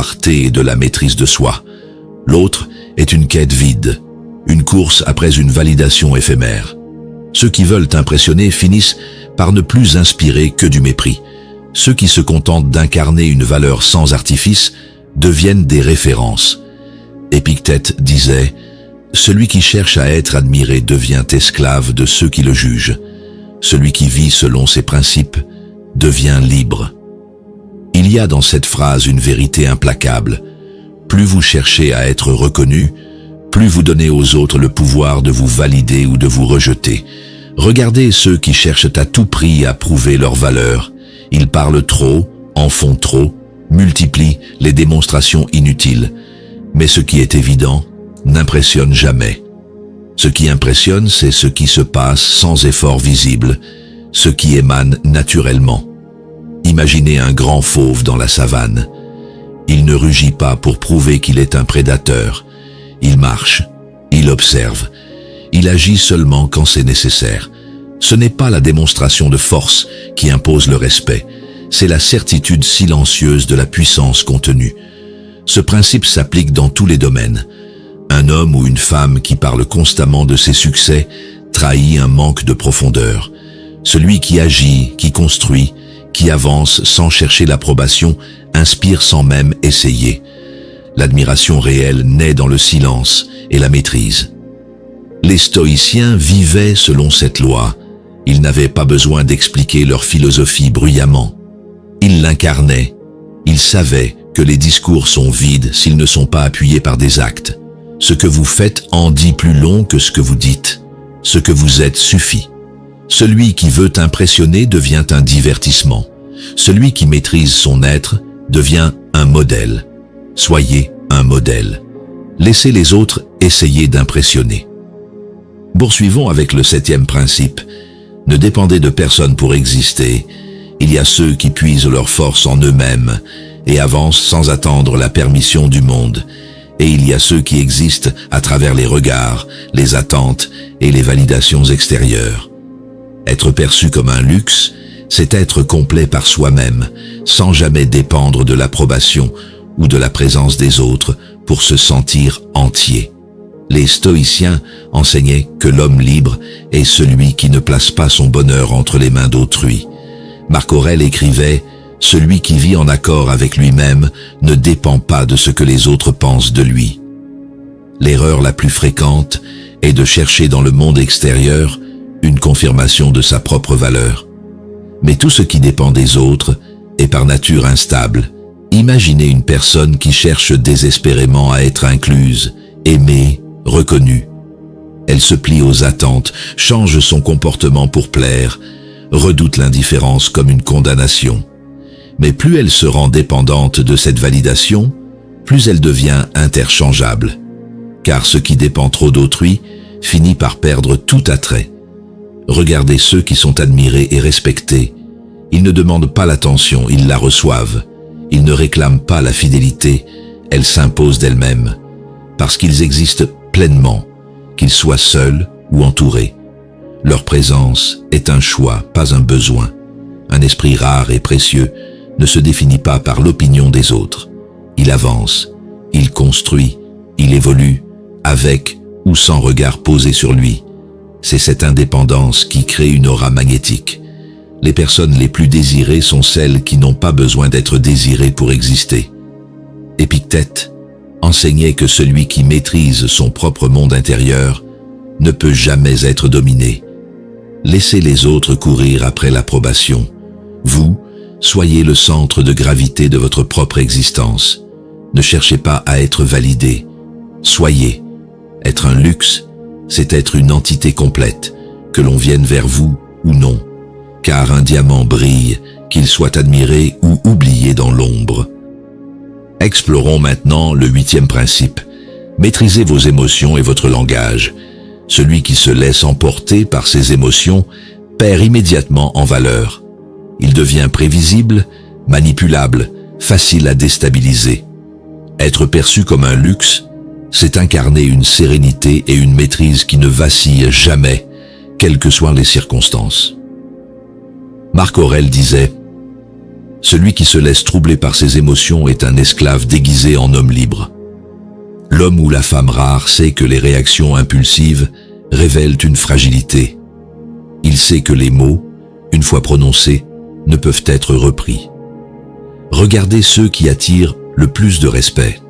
clarté et de la maîtrise de soi. L'autre est une quête vide, une course après une validation éphémère. Ceux qui veulent impressionner finissent par ne plus inspirer que du mépris. Ceux qui se contentent d'incarner une valeur sans artifice deviennent des références. Épictète disait « Celui qui cherche à être admiré devient esclave de ceux qui le jugent. Celui qui vit selon ses principes devient libre. » Il y a dans cette phrase une vérité implacable. Plus vous cherchez à être reconnu, plus vous donnez aux autres le pouvoir de vous valider ou de vous rejeter. Regardez ceux qui cherchent à tout prix à prouver leur valeur. Ils parlent trop, en font trop, multiplient les démonstrations inutiles. Mais ce qui est évident n'impressionne jamais. Ce qui impressionne, c'est ce qui se passe sans effort visible, ce qui émane naturellement. Imaginez un grand fauve dans la savane. Il ne rugit pas pour prouver qu'il est un prédateur. Il marche, il observe, il agit seulement quand c'est nécessaire. Ce n'est pas la démonstration de force qui impose le respect, c'est la certitude silencieuse de la puissance contenue. Ce principe s'applique dans tous les domaines. Un homme ou une femme qui parle constamment de ses succès trahit un manque de profondeur. Celui qui agit, qui construit, qui avance sans chercher l'approbation, inspire sans même essayer. L'admiration réelle naît dans le silence et la maîtrise. Les stoïciens vivaient selon cette loi. Ils n'avaient pas besoin d'expliquer leur philosophie bruyamment. Ils l'incarnaient. Ils savaient que les discours sont vides s'ils ne sont pas appuyés par des actes. Ce que vous faites en dit plus long que ce que vous dites. Ce que vous êtes suffit. Celui qui veut impressionner devient un divertissement. Celui qui maîtrise son être devient un modèle. Soyez un modèle. Laissez les autres essayer d'impressionner. Poursuivons avec le 7e principe. Ne dépendez de personne pour exister. Il y a ceux qui puisent leur force en eux-mêmes et avancent sans attendre la permission du monde. Et il y a ceux qui existent à travers les regards, les attentes et les validations extérieures. Être perçu comme un luxe, c'est être complet par soi-même, sans jamais dépendre de l'approbation ou de la présence des autres pour se sentir entier. Les stoïciens enseignaient que l'homme libre est celui qui ne place pas son bonheur entre les mains d'autrui. Marc Aurèle écrivait « Celui qui vit en accord avec lui-même ne dépend pas de ce que les autres pensent de lui ». L'erreur la plus fréquente est de chercher dans le monde extérieur une confirmation de sa propre valeur. Mais tout ce qui dépend des autres est par nature instable. Imaginez une personne qui cherche désespérément à être incluse, aimée, reconnue. Elle se plie aux attentes, change son comportement pour plaire, redoute l'indifférence comme une condamnation. Mais plus elle se rend dépendante de cette validation, plus elle devient interchangeable. Car ce qui dépend trop d'autrui finit par perdre tout attrait. Regardez ceux qui sont admirés et respectés. Ils ne demandent pas l'attention, ils la reçoivent. Ils ne réclament pas la fidélité, elle s'impose d'elle-même. Parce qu'ils existent pleinement, qu'ils soient seuls ou entourés. Leur présence est un choix, pas un besoin. Un esprit rare et précieux ne se définit pas par l'opinion des autres. Il avance, il construit, il évolue, avec ou sans regard posé sur lui. C'est cette indépendance qui crée une aura magnétique. Les personnes les plus désirées sont celles qui n'ont pas besoin d'être désirées pour exister. Épictète enseignait que celui qui maîtrise son propre monde intérieur ne peut jamais être dominé. Laissez les autres courir après l'approbation. Vous, soyez le centre de gravité de votre propre existence. Ne cherchez pas à être validé. Soyez. Être un luxe, c'est être une entité complète, que l'on vienne vers vous ou non. Car un diamant brille, qu'il soit admiré ou oublié dans l'ombre. Explorons maintenant le 8e principe. Maîtrisez vos émotions et votre langage. Celui qui se laisse emporter par ses émotions perd immédiatement en valeur. Il devient prévisible, manipulable, facile à déstabiliser. Être perçu comme un luxe, c'est incarner une sérénité et une maîtrise qui ne vacillent jamais, quelles que soient les circonstances. Marc Aurèle disait Celui qui se laisse troubler par ses émotions est un esclave déguisé en homme libre. L'homme ou la femme rare sait que les réactions impulsives révèlent une fragilité. Il sait que les mots, une fois prononcés, ne peuvent être repris. Regardez ceux qui attirent le plus de respect.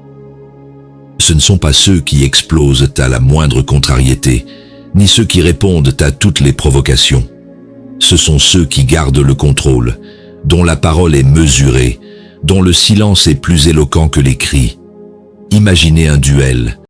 Ce ne sont pas ceux qui explosent à la moindre contrariété, ni ceux qui répondent à toutes les provocations. Ce sont ceux qui gardent le contrôle, dont la parole est mesurée, dont le silence est plus éloquent que les cris. Imaginez un duel.